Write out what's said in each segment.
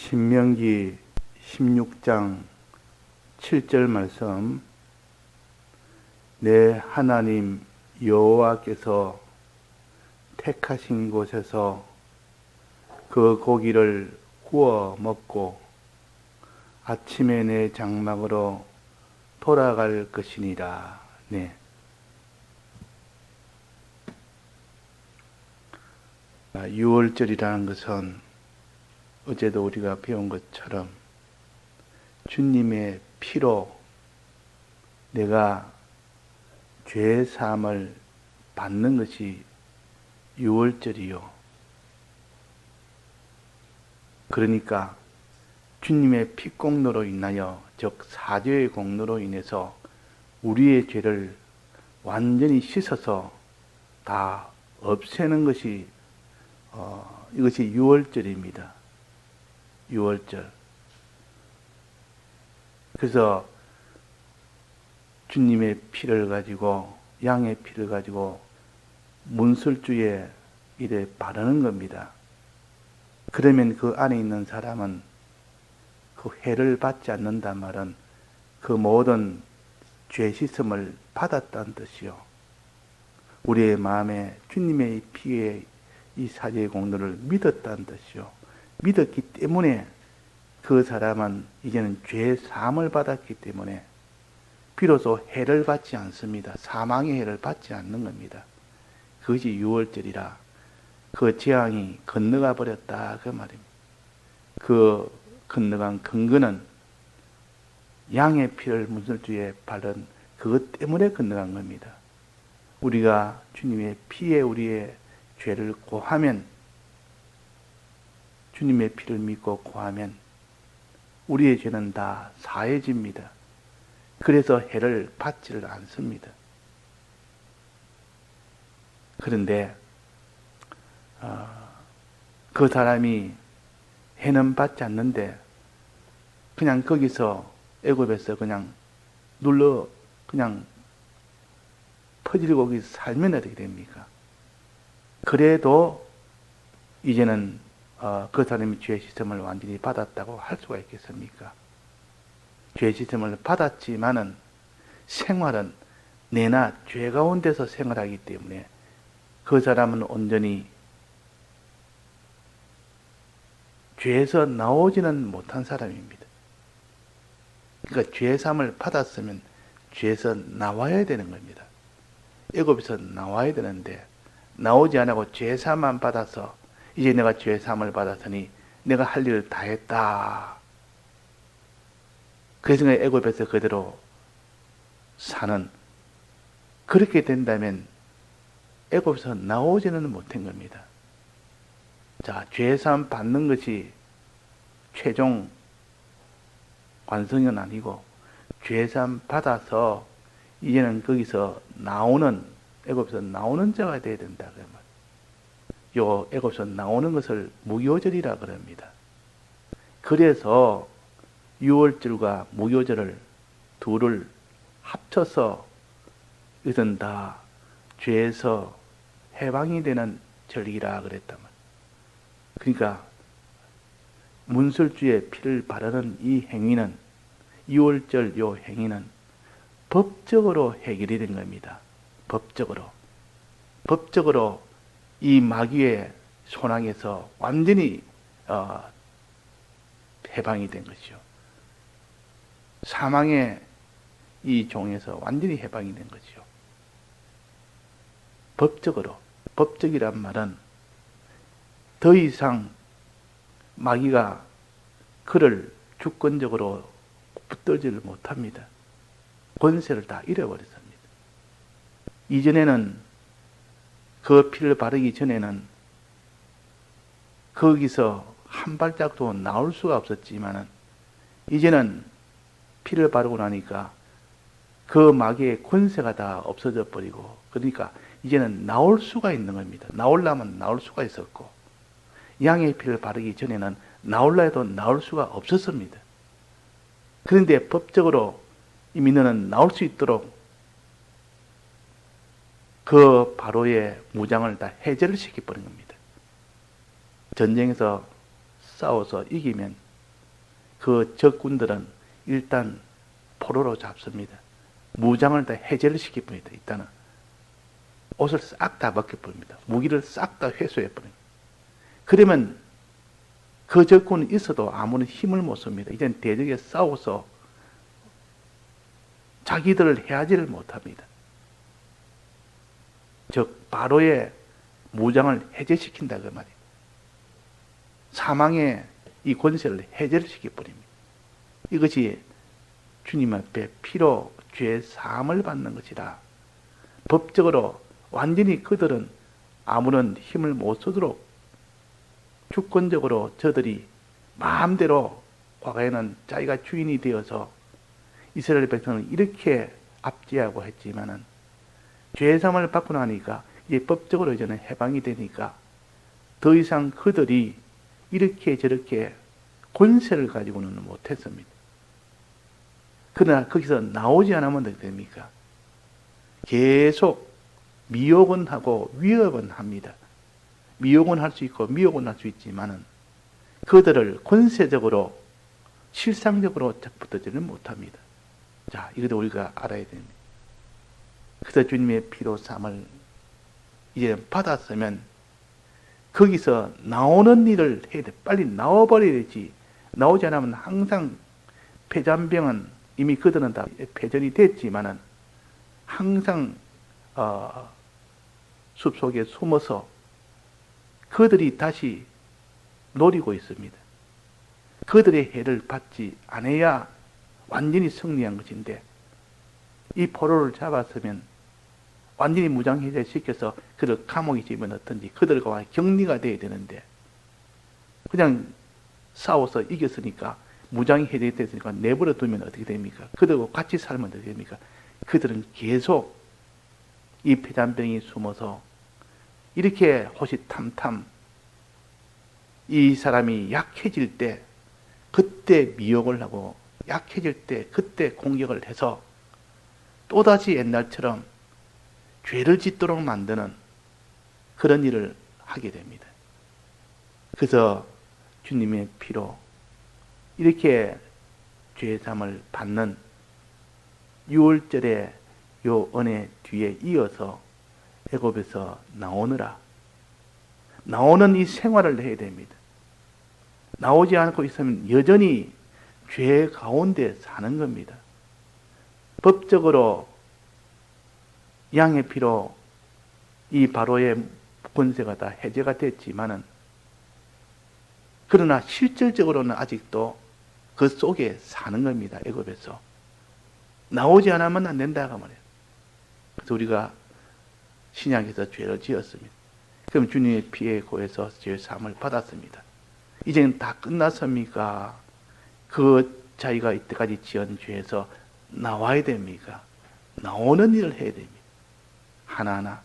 신명기 16장 7절 말씀. 내 하나님 여호와께서 택하신 곳에서 그 고기를 구워 먹고 아침에 내 장막으로 돌아갈 것이니라. 네. 유월절이라는 것은 어제도 우리가 배운 것처럼 주님의 피로 내가 죄 사함을 받는 것이 유월절이요. 그러니까 주님의 피 공로로 인하여, 즉 사죄의 공로로 인해서 우리의 죄를 완전히 씻어서 다 없애는 것이 이것이 유월절입니다. 유월절. 그래서 주님의 피를 가지고, 양의 피를 가지고 문설주에 이래 바르는 겁니다. 그러면 그 안에 있는 사람은 그 해를 받지 않는단 말은 그 모든 죄 씻음을 받았다는 뜻이요. 우리의 마음에 주님의 피의 이 사죄의 공로를 믿었다는 뜻이요. 믿었기 때문에 그 사람은 이제는 죄 사함을 받았기 때문에 비로소 해를 받지 않습니다. 사망의 해를 받지 않는 겁니다. 그것이 유월절이라. 그 재앙이 건너가 버렸다 그 말입니다. 그 건너간 근거는 양의 피를 문설주에 바른 그것 때문에 건너간 겁니다. 우리가 주님의 피에 우리의 죄를 고하면, 주님의 피를 믿고 고하면 우리의 죄는 다 사해집니다. 그래서 해를 받지를 않습니다. 그런데 그 사람이 해는 받지 않는데 그냥 거기서 애굽에서 그냥 그냥 퍼지고 거기서 살면 어떻게 됩니까? 그래도 이제는 그 사람이 죄 씻음을 완전히 받았다고 할 수가 있겠습니까? 죄 씻음을 받았지만은 생활은 내나 죄 가운데서 생활하기 때문에 그 사람은 온전히 죄에서 나오지는 못한 사람입니다. 그러니까 죄 사함을 받았으면 죄에서 나와야 되는 겁니다. 애굽에서 나와야 되는데 나오지 않고 죄 사함만 받아서 이제 내가 죄 사함을 받았으니 내가 할 일을 다 했다. 그래서 애굽에서 그대로 사는, 그렇게 된다면 애굽에서 나오지는 못한 겁니다. 자, 죄 사함 받는 것이 최종 완성은 아니고 죄 사함 받아서 이제는 거기서 나오는, 애굽에서 나오는 자가 되어야 된다 그 말. 요 애굽에서 나오는 것을 무교절이라 그럽니다. 그래서 유월절과 무교절을 둘을 합쳐서 이것은 다 죄에서 해방이 되는 절기라 그랬단 말이에요. 그러니까 문설주에 피를 바르는 이 행위는, 유월절 요 행위는 법적으로 해결이 된 겁니다. 법적으로 이 마귀의 손아에서 완전히 해방이 된 것이요. 사망의 이 종에서 완전히 해방이 된 것이요. 법적이란 말은 더 이상 마귀가 그를 주권적으로 붙들지를 못합니다. 권세를 다 잃어버렸습니다. 이전에는 그 피를 바르기 전에는 거기서 한 발짝도 나올 수가 없었지만은 이제는 피를 바르고 나니까 그 마귀의 권세가 다 없어져 버리고, 그러니까 이제는 나올 수가 있는 겁니다. 나오려면 나올 수가 있었고, 양의 피를 바르기 전에는 나올라 해도 나올 수가 없었습니다. 그런데 법적으로 이미 너는 나올 수 있도록 그 바로의 무장을 다 해제를 시켜버린 겁니다. 전쟁에서 싸워서 이기면 그 적군들은 일단 포로로 잡습니다. 무장을 다 해제를 시켜버립니다. 일단은 옷을 싹 다 벗겨버립니다. 무기를 싹 다 회수해버립니다. 그러면 그 적군은 있어도 아무런 힘을 못 씁니다. 이젠 대적에 싸워서 자기들을 해하지를 못합니다. 즉 바로의 무장을 해제시킨다 그 말이에요. 사망의 이 권세를 해제를 시켜버립니다. 이것이 주님 앞에 피로 죄 사함을 받는 것이라. 법적으로 완전히 그들은 아무런 힘을 못 쓰도록 주권적으로 저들이 마음대로 과거에는 자기가 주인이 되어서 이스라엘 백성을 이렇게 압제하고 했지만은 죄사함을 받고 나니까 이제 법적으로 이제는 해방이 되니까 더 이상 그들이 이렇게 저렇게 권세를 가지고는 못했습니다. 그러나 거기서 나오지 않으면 어떻게 됩니까? 계속 미혹은 하고 위협은 합니다. 미혹은 할 수 있고 미혹은 할 수 있지만은 그들을 권세적으로 실상적으로 붙들지는 못합니다. 자, 이것도 우리가 알아야 됩니다. 그래서 주님의 피로 삼을 이제 받았으면 거기서 나오는 일을 해야 돼. 빨리 나와버려야지. 나오지 않으면 항상 폐잔병은 이미 그들은 다 폐전이 됐지만은 항상 숲속에 숨어서 그들이 다시 노리고 있습니다. 그들의 해를 받지 않아야 완전히 승리한 것인데 이 포로를 잡았으면 완전히 무장해제 시켜서 그를 감옥에 집어넣든지 그들과 격리가 돼야 되는데 그냥 싸워서 이겼으니까 무장해제 됐으니까 내버려 두면 어떻게 됩니까? 그들과 같이 살면 어떻게 됩니까? 그들은 계속 이 폐잔병이 숨어서 이렇게 호시탐탐 이 사람이 약해질 때 그때 미혹을 하고 약해질 때 그때 공격을 해서 또다시 옛날처럼 죄를 짓도록 만드는 그런 일을 하게 됩니다. 그래서 주님의 피로 이렇게 죄사함을 받는 6월절의 요 은혜 뒤에 이어서 애굽에서 나오느라 나오는 이 생활을 해야 됩니다. 나오지 않고 있으면 여전히 죄 가운데 사는 겁니다. 법적으로 양의 피로 이 바로의 권세가 다 해제가 됐지만은 그러나 실질적으로는 아직도 그 속에 사는 겁니다. 애굽에서 나오지 않으면 안 된다고 말해요. 그래서 우리가 신약에서 죄를 지었습니다. 그럼 주님의 피에 고해서 죄 사함을 받았습니다. 이제는 다 끝났습니까? 그 자기가 이때까지 지은 죄에서 나와야 됩니까? 나오는 일을 해야 됩니다. 하나하나.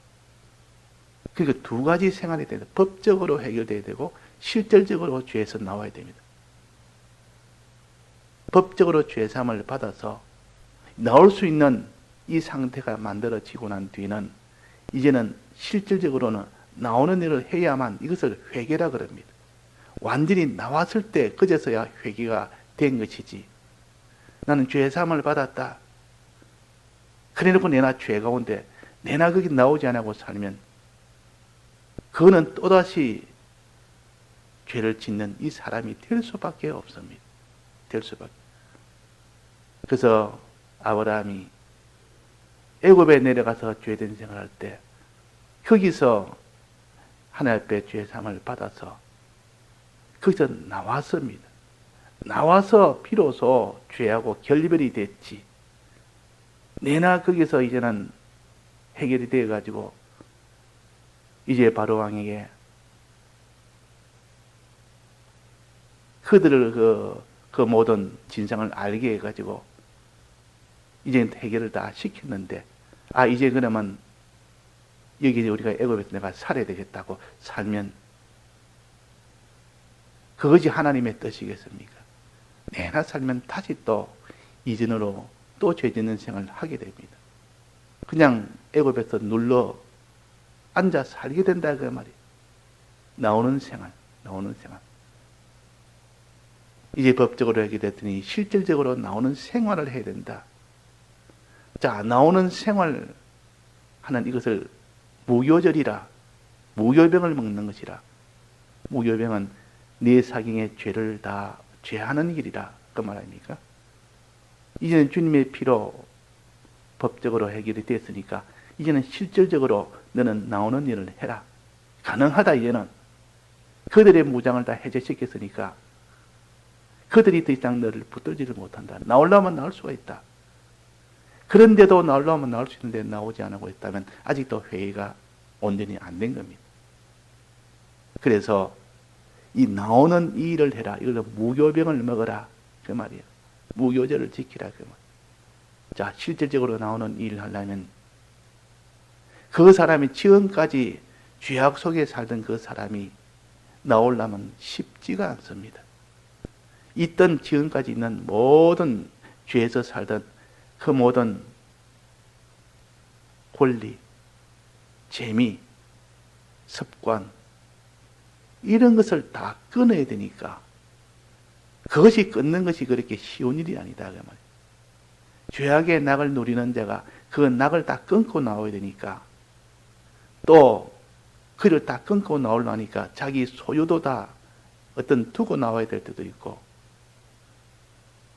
그러니까 두 가지 생활이 돼야 돼요. 법적으로 해결돼야 되고 실질적으로 죄에서 나와야 됩니다. 법적으로 죄사함을 받아서 나올 수 있는 이 상태가 만들어지고 난 뒤는 이제는 실질적으로는 나오는 일을 해야만 이것을 회개라 그럽니다. 완전히 나왔을 때 그제서야 회개가 된 것이지. 나는 죄사함을 받았다. 그래놓고 내나 죄 가운데 내나 거기 나오지 않고 살면 그거는 또다시 죄를 짓는 이 사람이 될 수밖에 없습니다. 될 수밖에. 그래서 아브라함이 애굽에 내려가서 죄된 생활할 때 거기서 하나님 앞에 죄사함을 받아서 거기서 나왔습니다. 나와서 비로소 죄하고 결별이 됐지. 내나 거기서 이제는 해결이 되어가지고 이제 바로 왕에게 그들을 그 모든 진상을 알게 해가지고 이제 해결을 다 시켰는데 이제 그러면 여기 우리가 애굽에서 내가 살아야 되겠다고 살면 그것이 하나님의 뜻이겠습니까? 내나 살면 다시 또 이전으로 또 죄 짓는 생활을 하게 됩니다. 그냥 애굽에서 눌러 앉아 살게 된다 그 말이에요. 나오는 생활. 이제 법적으로 해결됐더니 실질적으로 나오는 생활을 해야 된다. 자, 나오는 생활 하는 이것을 무교절이라, 무교병을 먹는 것이라. 무교병은 네 사경의 죄를 다 죄하는 길이라 그 말 아닙니까? 이제는 주님의 피로 법적으로 해결이 됐으니까 이제는 실질적으로 너는 나오는 일을 해라. 가능하다. 이제는 그들의 무장을 다 해제시켰으니까 그들이 더 이상 너를 붙들지를 못한다. 나오려면 나올 수가 있다. 그런데도 나오려면 나올 수 있는데 나오지 않고 있다면 아직도 회개가 온전히 안 된 겁니다. 그래서 이 나오는 이 일을 해라. 이걸 무교병을 먹어라. 그 말이에요. 무교절을 지키라. 그 말. 자, 실질적으로 나오는 이 일을 하려면 그 사람이 지금까지 죄악 속에 살던 그 사람이 나오려면 쉽지가 않습니다. 있던 지금까지 있는 모든 죄에서 살던 그 모든 권리, 재미, 습관 이런 것을 다 끊어야 되니까 그것이 끊는 것이 그렇게 쉬운 일이 아니다. 그 말이에요. 죄악의 낙을 누리는 자가 그 낙을 다 끊고 나와야 되니까 또 그를 다 끊고 나오려니까 자기 소유도 다 어떤 두고 나와야 될 때도 있고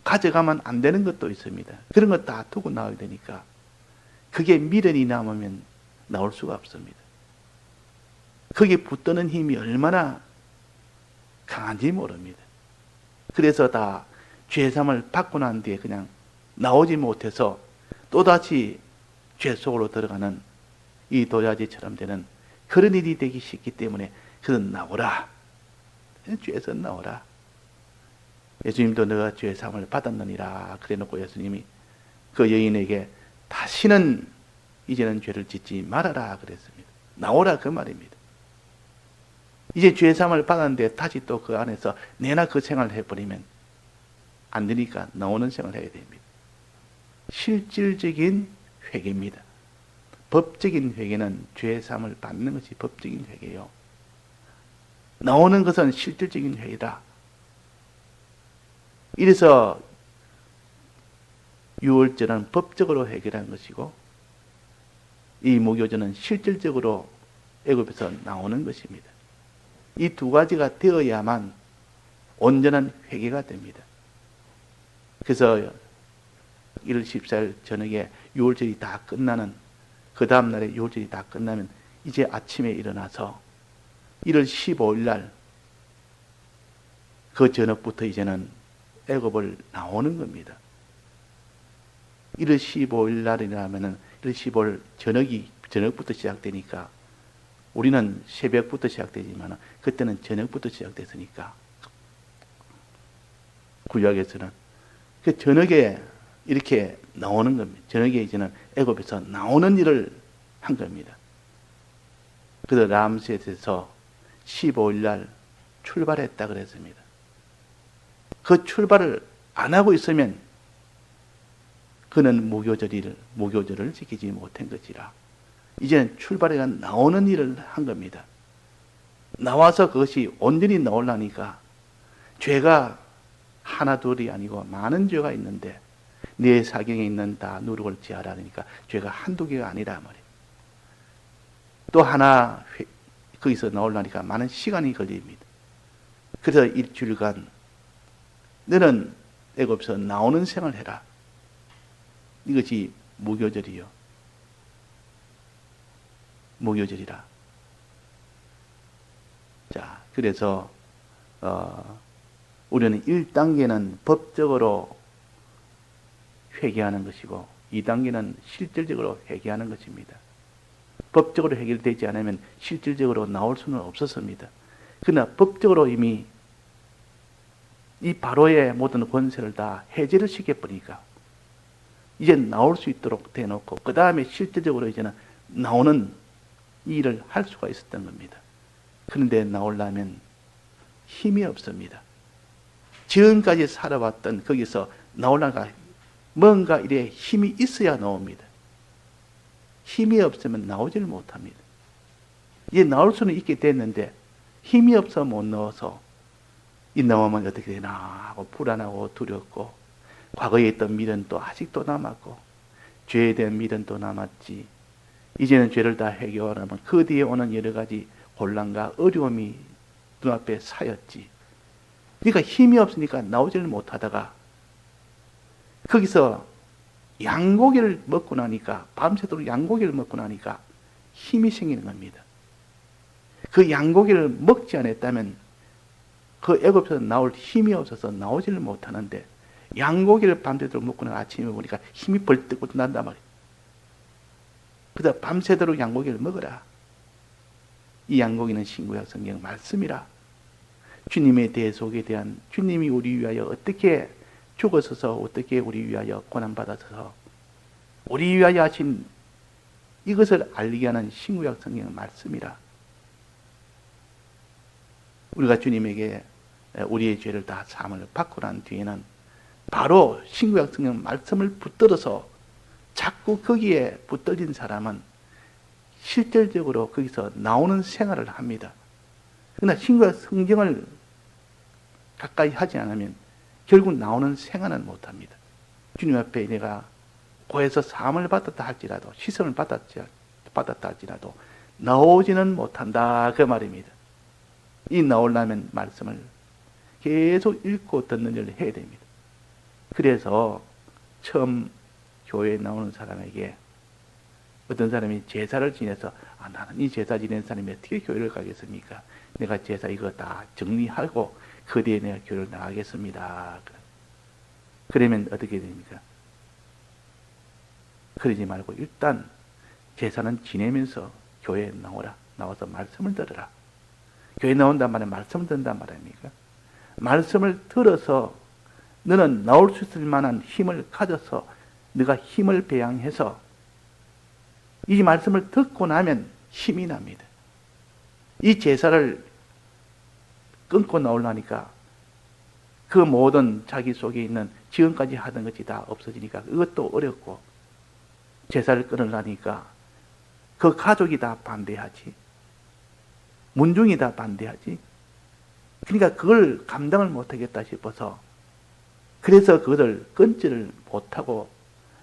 가져가면 안 되는 것도 있습니다. 그런 것 다 두고 나와야 되니까 그게 미련이 남으면 나올 수가 없습니다. 거기에 붙드는 힘이 얼마나 강한지 모릅니다. 그래서 다 죄삼을 받고 난 뒤에 그냥 나오지 못해서 또다시 죄 속으로 들어가는 이 도자지처럼 되는 그런 일이 되기 쉽기 때문에 그는 나오라. 죄에서 나오라. 예수님도 너가 죄사함을 받았느니라 그래놓고 예수님이 그 여인에게 다시는 이제는 죄를 짓지 말아라 그랬습니다. 나오라 그 말입니다. 이제 죄사함을 받았는데 다시 또 그 안에서 내나 그 생활을 해버리면 안 되니까 나오는 생활을 해야 됩니다. 실질적인 회개입니다. 법적인 회개는 죄사함을 받는 것이 법적인 회개예요. 나오는 것은 실질적인 회개다. 이래서 유월절은 법적으로 해결한 것이고 이 무교절은 실질적으로 애굽에서 나오는 것입니다. 이 두 가지가 되어야만 온전한 회개가 됩니다. 그래서 1월 14일 저녁에 유월절이 다 끝나는 그 다음날에 유월절이 다 끝나면 이제 아침에 일어나서 1월 15일 날 그 저녁부터 이제는 애굽을 나오는 겁니다. 1월 15일 날이라면은 1월 15일 저녁부터 시작되니까 우리는 새벽부터 시작되지만 그때는 저녁부터 시작됐으니까 구약에서는 그 저녁에 이렇게 나오는 겁니다. 저녁에 이제는 애굽에서 나오는 일을 한 겁니다. 그래서 람셋에서 15일 날 출발했다 그랬습니다. 그 출발을 안 하고 있으면 그는 무교절을 지키지 못한 것이라. 이제는 출발해가 나오는 일을 한 겁니다. 나와서 그것이 온전히 나오려니까 죄가 하나 둘이 아니고 많은 죄가 있는데 네 사경에 있는 다 누룩을 지하라 그러니까 죄가 한두 개가 아니라 말이에요. 또 하나 거기서 나오려니까 많은 시간이 걸립니다. 그래서 일주일간 너는 애굽에서 나오는 생활을 해라. 이것이 무교절이요. 무교절이라. 자, 그래서 우리는 1단계는 법적으로 회개하는 것이고 2단계는 실질적으로 회개하는 것입니다. 법적으로 해결되지 않으면 실질적으로 나올 수는 없었습니다. 그러나 법적으로 이미 이 바로의 모든 권세를 다 해제를 시켜버리니까 이제 나올 수 있도록 대놓고 그 다음에 실질적으로 이제는 나오는 일을 할 수가 있었던 겁니다. 그런데 나오려면 힘이 없습니다. 지금까지 살아왔던 거기서 나오려가 뭔가 이래 힘이 있어야 나옵니다. 힘이 없으면 나오지를 못합니다. 이제 나올 수는 있게 됐는데 힘이 없어 못 나와서 이 나오면 어떻게 되나 하고 불안하고 두렵고, 과거에 있던 미련도 아직도 남았고, 죄에 대한 미련도 남았지. 이제는 죄를 다 해결하면 그 뒤에 오는 여러 가지 곤란과 어려움이 눈앞에 쌓였지. 그러니까 힘이 없으니까 나오지를 못하다가 거기서 양고기를 먹고 나니까, 밤새도록 양고기를 먹고 나니까 힘이 생기는 겁니다. 그 양고기를 먹지 않았다면 그 애굽에서 나올 힘이 없어서 나오지를 못하는데, 양고기를 밤새도록 먹고 나 아침에 보니까 힘이 벌떡 난단 말이에요. 그래서 밤새도록 양고기를 먹어라. 이 양고기는 신구약 성경 말씀이라. 주님의 대속에 대한, 주님이 우리 위하여 어떻게 죽어서서 어떻게 우리 위하여 고난받아서 우리 위하여 하신 이것을 알리게 하는 신구약 성경 말씀이라. 우리가 주님에게 우리의 죄를 다 사함을 받고 난 뒤에는 바로 신구약 성경 말씀을 붙들어서 자꾸 거기에 붙들린 사람은 실질적으로 거기서 나오는 생활을 합니다. 그러나 신구약 성경을 가까이 하지 않으면 결국 나오는 생활은 못합니다. 주님 앞에 내가 고해서 사함을 받았다 할지라도, 시선을 받았다 할지라도 나오지는 못한다, 그 말입니다. 이 나오려면 말씀을 계속 읽고 듣는 일을 해야 됩니다. 그래서 처음 교회에 나오는 사람에게 어떤 사람이 제사를 지내서 나는 이 제사 지낸 사람이 어떻게 교회를 가겠습니까? 내가 제사 이거 다 정리하고 그 뒤에 내가 교회를 나가겠습니다. 그러면 어떻게 됩니까? 그러지 말고 일단 제사는 지내면서 교회에 나오라. 나와서 말씀을 들으라. 교회 나온단 말은 말씀을 듣는단 말입니까? 말씀을 들어서 너는 나올 수 있을 만한 힘을 가져서 네가 힘을 배양해서 이 말씀을 듣고 나면 힘이 납니다. 이 제사를 끊고 나오려니까 그 모든 자기 속에 있는 지금까지 하던 것이 다 없어지니까 그것도 어렵고, 제사를 끊으려니까 그 가족이 다 반대하지, 문중이 다 반대하지. 그러니까 그걸 감당을 못하겠다 싶어서, 그래서 그것을 끊지를 못하고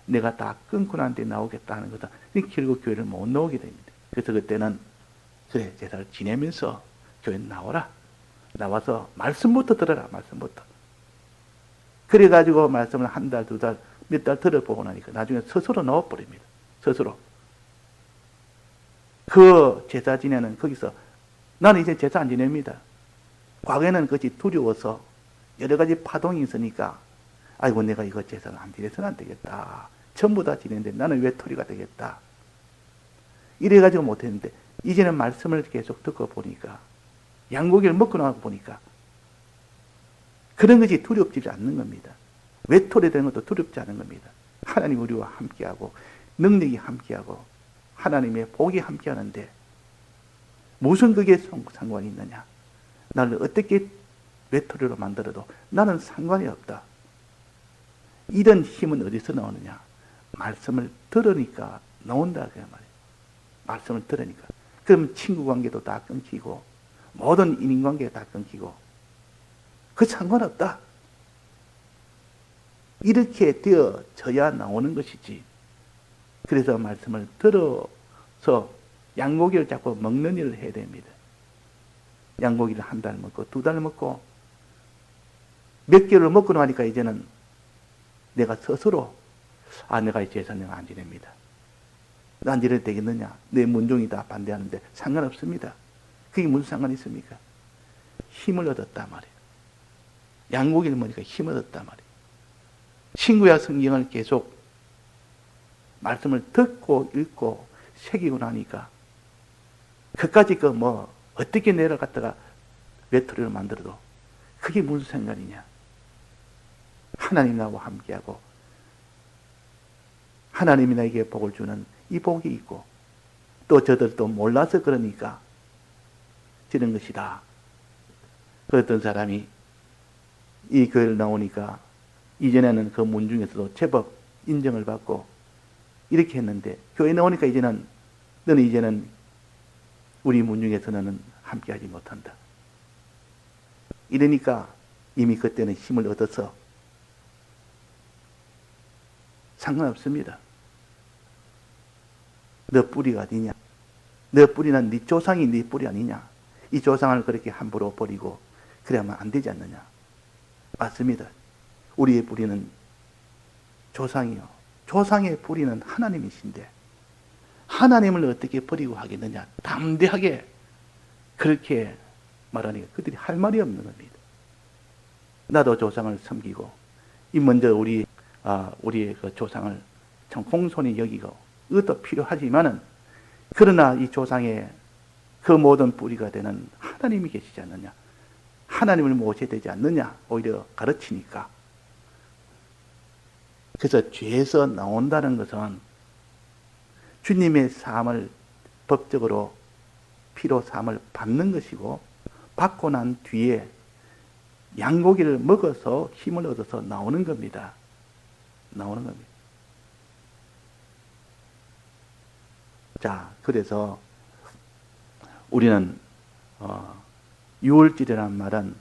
내가 다 끊고 난 뒤에 나오겠다 하는 거다. 결국 교회를 못 나오게 됩니다. 그래서 그때는 그래, 제사를 지내면서 교회 나오라. 나와서 말씀부터 들어라. 말씀부터. 그래가지고 말씀을 한 달, 두 달, 몇 달 들어보고 나니까 나중에 스스로 나와버립니다. 스스로. 그 제사 지내는 거기서 나는 이제 제사 안 지냅니다. 과거에는 그것이 두려워서 여러 가지 파동이 있으니까 아이고 내가 이거 제사를 안 지내서는 안 되겠다. 전부 다 지내는데 나는 외톨이가 되겠다. 이래가지고 못했는데 이제는 말씀을 계속 듣고 보니까, 양고기를 먹고 나고 보니까 그런 것이 두렵지 않는 겁니다. 외톨이 되는 것도 두렵지 않은 겁니다. 하나님 우리와 함께하고 능력이 함께하고 하나님의 복이 함께하는데 무슨 그게 상관이 있느냐. 나를 어떻게 외톨이로 만들어도 나는 상관이 없다. 이런 힘은 어디서 나오느냐. 말씀을 들으니까 나온다 그 말이에요. 말씀을 들으니까. 그럼 친구 관계도 다 끊기고 모든 인간관계가 다 끊기고 그 상관없다. 이렇게 되어져야 나오는 것이지. 그래서 말씀을 들어서 양고기를 자꾸 먹는 일을 해야 됩니다. 양고기를 한 달 먹고 두 달 먹고 몇 개월을 먹고 나니까 이제는 내가 스스로 내가 이 제사는 안 지냅니다. 안 지내도 되겠느냐. 내 문종이 다 반대하는데 상관없습니다. 그게 무슨 상관이 있습니까? 힘을 얻었단 말이에요. 양고기를 먹으니까 힘을 얻었단 말이에요. 신구약 성경을 계속 말씀을 듣고 읽고 새기고 나니까 그까지 어떻게 내려갔다가 외톨이를 만들어도 그게 무슨 상관이냐. 하나님 나와 함께하고 하나님이 나에게 복을 주는 이 복이 있고 또 저들도 몰라서 그러니까 지는 것이다. 그 어떤 사람이 이 교회를 나오니까 이전에는 그 문중에서도 제법 인정을 받고 이렇게 했는데 교회 나오니까 너는 이제는 우리 문중에서는 함께하지 못한다. 이러니까 이미 그때는 힘을 얻어서 상관없습니다. 너 뿌리가 어디냐? 너 뿌리는 네 조상이 네 뿌리 아니냐? 이 조상을 그렇게 함부로 버리고 그래야만 안 되지 않느냐? 맞습니다. 우리의 뿌리는 조상이요. 조상의 뿌리는 하나님이신데 하나님을 어떻게 버리고 하겠느냐? 담대하게 그렇게 말하니까 그들이 할 말이 없는 겁니다. 나도 조상을 섬기고 이 먼저 우리의 그 조상을 참 공손히 여기고 그것도 필요하지만은 그러나 이 조상의 그 모든 뿌리가 되는 하나님이 계시지 않느냐? 하나님을 모셔야 되지 않느냐? 오히려 가르치니까. 그래서 죄에서 나온다는 것은 주님의 삶을 법적으로 피로 삶을 받는 것이고 받고 난 뒤에 양고기를 먹어서 힘을 얻어서 나오는 겁니다. 나오는 겁니다. 자, 그래서 우리는 유월절이라는 말은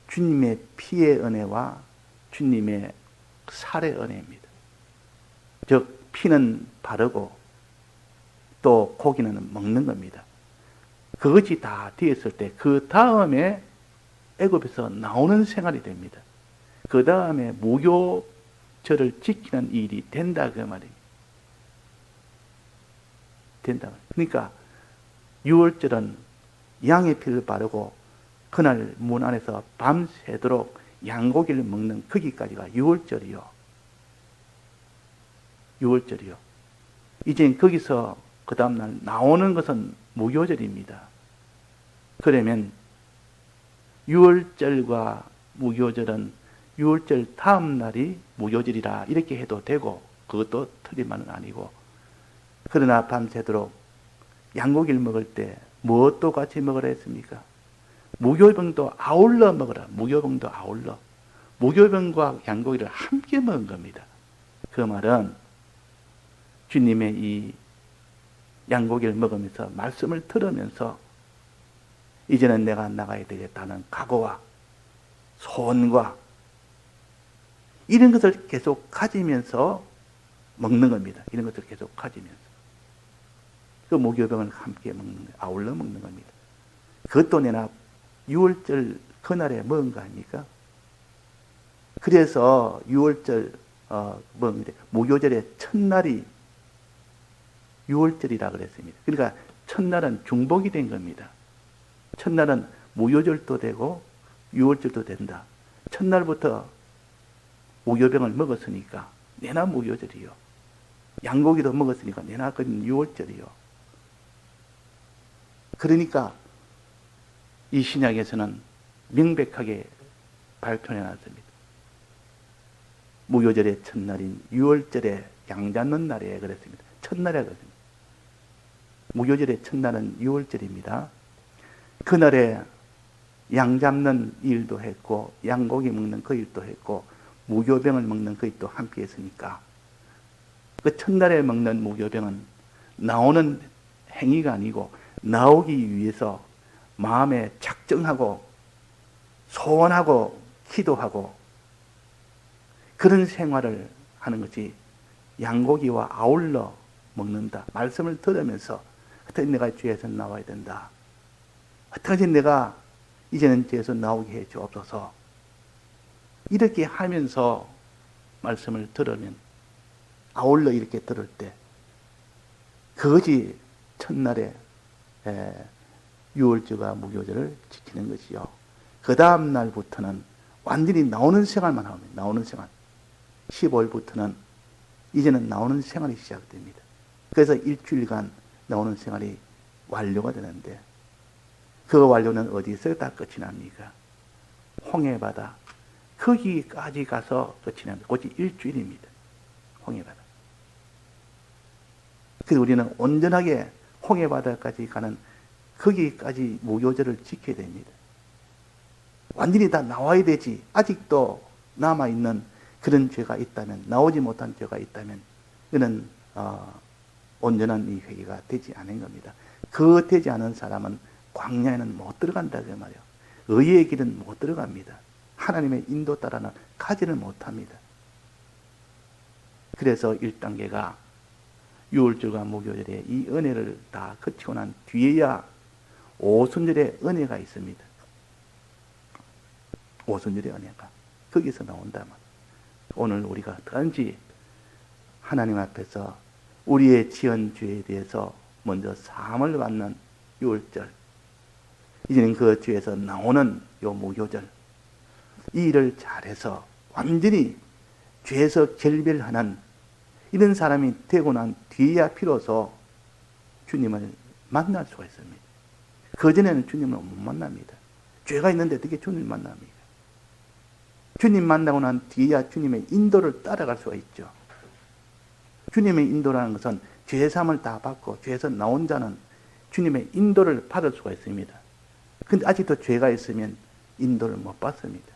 주님의 피의 은혜와 주님의 살의 은혜입니다. 즉 피는 바르고 또 고기는 먹는 겁니다. 그것이 다 되었을 때 그 다음에 애굽에서 나오는 생활이 됩니다. 그 다음에 무교절을 지키는 일이 된다 그 말입니다. 된다. 그러니까 유월절은 양의 피를 바르고 그날 문 안에서 밤새도록 양고기를 먹는 거기까지가 유월절이요. 유월절이요. 이제 거기서 그 다음날 나오는 것은 무교절입니다. 그러면 유월절과 무교절은 유월절 다음 날이 무교절이라 이렇게 해도 되고 그것도 틀린 말은 아니고 그러나 밤새도록 양고기를 먹을 때 무엇도 같이 먹으라 했습니까? 무교병도 아울러 먹으라. 무교병도 아울러. 무교병과 양고기를 함께 먹은 겁니다. 그 말은 주님의 이 양고기를 먹으면서 말씀을 들으면서 이제는 내가 나가야 되겠다는 각오와 소원과 이런 것을 계속 가지면서 먹는 겁니다. 이런 것을 계속 가지면서. 그 무교병을 함께 먹는 거예요. 아울러 먹는 겁니다. 그것도 내나 6월절 그날에 먹은 거 아닙니까? 그래서 6월절 무교절의 첫날이 6월절이라 그랬습니다. 그러니까 첫날은 중복이 된 겁니다. 첫날은 무교절도 되고 6월절도 된다. 첫날부터 무교병을 먹었으니까 내나 무교절이요. 양고기도 먹었으니까 내나 그건 6월절이요. 그러니까 이 신약에서는 명백하게 발표해 놨습니다. 무교절의 첫날인 6월절에 양 잡는 날에 그랬습니다. 첫날에 그랬습니다. 무교절의 첫날은 6월절입니다. 그날에 양 잡는 일도 했고 양고기 먹는 그 일도 했고 무교병을 먹는 그 일도 함께 했으니까 그 첫날에 먹는 무교병은 나오는 행위가 아니고 나오기 위해서 마음에 작정하고 소원하고 기도하고 그런 생활을 하는 것이 양고기와 아울러 먹는다. 말씀을 들으면서 어떻게 내가 죄에서 나와야 된다. 어떻게 내가 이제는 죄에서 나오게 해 주옵소서. 이렇게 하면서 말씀을 들으면 아울러 이렇게 들을 때 그것이 첫날에 6월절과 무교절을 지키는 것이요. 그 다음 날부터는 완전히 나오는 생활만 하면 나오는 생활. 15일부터는 이제는 나오는 생활이 시작됩니다. 그래서 일주일간 나오는 생활이 완료가 되는데 그 완료는 어디서 다 끝이 납니까? 홍해바다. 거기까지 가서 끝이 납니다. 그것이 일주일입니다. 홍해바다. 그래서 우리는 온전하게 홍해바다까지 가는 거기까지 무교절을 지켜야 됩니다. 완전히 다 나와야 되지. 아직도 남아있는 그런 죄가 있다면, 나오지 못한 죄가 있다면, 그는 온전한 이 회개가 되지 않은 겁니다. 그 되지 않은 사람은 광야에는 못 들어간다 그 말이에요. 의의 길은 못 들어갑니다. 하나님의 인도 따라는 가지를 못합니다. 그래서 1단계가 유월절과 무교절에 이 은혜를 다 거치고 난 뒤에야 오순절의 은혜가 있습니다. 오순절의 은혜가 거기서 나온다면 오늘 우리가 단지 하나님 앞에서 우리의 지은 죄에 대해서 먼저 사함을 받는 유월절, 이제는 그 죄에서 나오는 요 무교절, 이 일을 잘해서 완전히 죄에서 결별하는 이런 사람이 되고 난 뒤에야 비로소 주님을 만날 수가 있습니다. 그전에는 주님을 못 만납니다. 죄가 있는데 어떻게 주님을 만납니까? 주님 만나고 난 뒤에야 주님의 인도를 따라갈 수가 있죠. 주님의 인도라는 것은 죄사함을 다 받고 죄에서 나온 자는 주님의 인도를 받을 수가 있습니다. 근데 아직도 죄가 있으면 인도를 못 받습니다.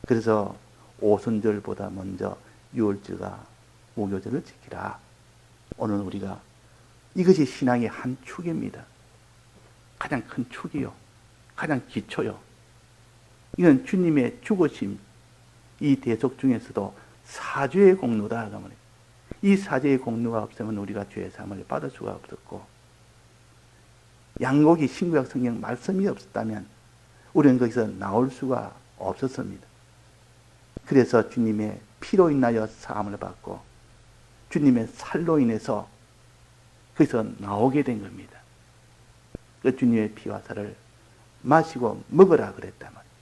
그래서 오순절보다 먼저 유월절과 무교절을 지키라. 오늘 우리가 이것이 신앙의 한 축입니다. 가장 큰 축이요. 가장 기초요. 이건 주님의 죽으심, 이 대속 중에서도 사죄의 공로다. 이 사죄의 공로가 없으면 우리가 죄의 사함을 받을 수가 없었고, 양곡이 신구약 성경 말씀이 없었다면 우리는 거기서 나올 수가 없었습니다. 그래서 주님의 피로 인하여 사함을 받고 주님의 살로 인해서 거기서 나오게 된 겁니다. 그 주님의 피와 살을 마시고 먹으라 그랬단 말이에요.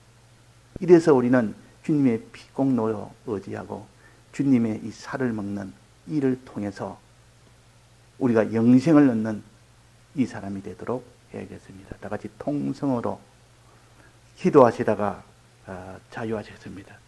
이래서 우리는 주님의 피 공로로 의지하고 주님의 이 살을 먹는 이를 통해서 우리가 영생을 얻는 이 사람이 되도록 해야겠습니다. 다 같이 통성으로 기도하시다가 자유하시겠습니다.